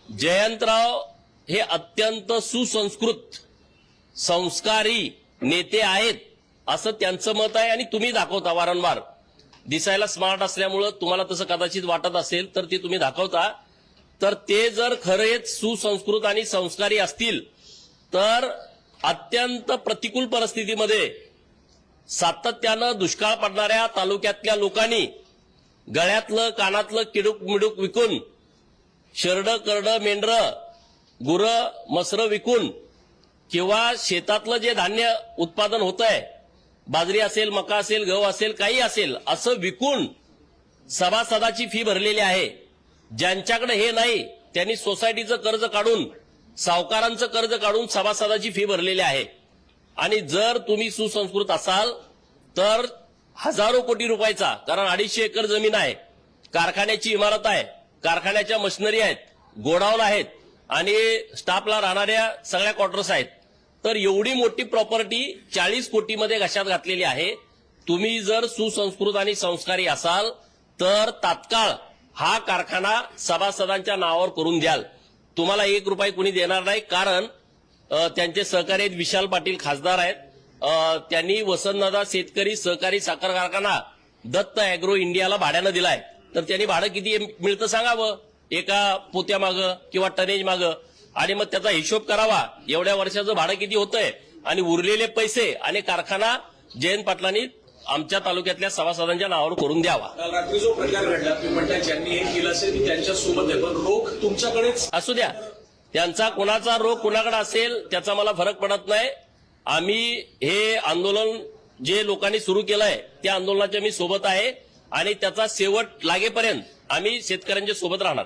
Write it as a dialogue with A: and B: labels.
A: जयंतराव हे अत्यंत सुसंस्कृत संस्कारी नेते आहेत असं त्यांचं मत आहे आणि तुम्ही दाखवता वारंवार. दिसायला स्मार्ट असल्यामुळं तुम्हाला तसं कदाचित वाटत असेल तर ते तुम्ही दाखवता. तर ते जर खरेच सुसंस्कृत आणि संस्कारी असतील तर अत्यंत प्रतिकूल परिस्थितीमध्ये सातत्यानं दुष्काळ पडणाऱ्या तालुक्यातल्या लोकांनी गळ्यातलं कानातलं किडूक मिडूक विकून, शेरडं करडं मेंढरं गुरं मसरं विकून किंवा शेतातलं जे धान्य उत्पादन होत आहे, बाजरी असेल, मका असेल, गहू असेल, काही असेल, असं विकून सभासदाची फी भरलेली आहे. ज्यांच्याकडे हे नाही त्यांनी सोसायटीचं कर्ज काढून, सावकारांचं कर्ज काढून सभासदाची फी भरलेली आहे. आणि जर तुम्ही सुसंस्कृत असाल तर हजारो कोटी रुपयाचा, कारण 250 एकर जमीन आहे, कारखान्याची इमारत आहे, कारखान्याच्या मशिनरी आहेत, गोडाऊन आहेत आणि स्टाफला राहणाऱ्या सगळ्या क्वार्टर्स आहेत. तर एवढी मोठी प्रॉपर्टी 40 कोटीमध्ये घशात घातलेली आहे. तुम्ही जर सुसंस्कृत आणि संस्कारी असाल तर तात्काळ हा कारखाना सभासदांच्या नावावर करून द्याल. तुम्हाला 1 रुपया कुणी देणार नाही, कारण त्यांचे सहकारी आहेत, विशाल पाटील खासदार आहेत. त्यांनी वसंतदादा शेतकरी सहकारी साखर कारखाना दत्त अॅग्रो इंडियाला भाड्यानं दिलाय. तर त्यांनी भाडं किती मिळतं सांगावं एका पोत्यामागं किंवा टनेज मागं, आणि मग त्याचा हिशोब करावा एवढ्या वर्षाचं भाडं किती होतंय आणि उरलेले पैसे आणि कारखाना जयंत पाटलांनी आमच्या तालुक्यातल्या सभासदांच्या नावावर करून द्यावा.
B: काल रात्री जो प्रकार घडला तुम्ही म्हणता ज्यांनी हे केलं असेल मी त्यांच्या सोबत आहे, पण रोख तुमच्याकडेच
A: असू द्या. त्यांचा कोणाचा रोग कोणाकडे असेल त्याचा मला फरक पडत नाही. आम्ही हे आंदोलन जे लोकांनी सुरू केलंय त्या आंदोलनाच्या मी सोबत आहे आणि त्याचा शेवट लागेपर्यंत आम्ही शेतकऱ्यांच्या सोबत राहणार.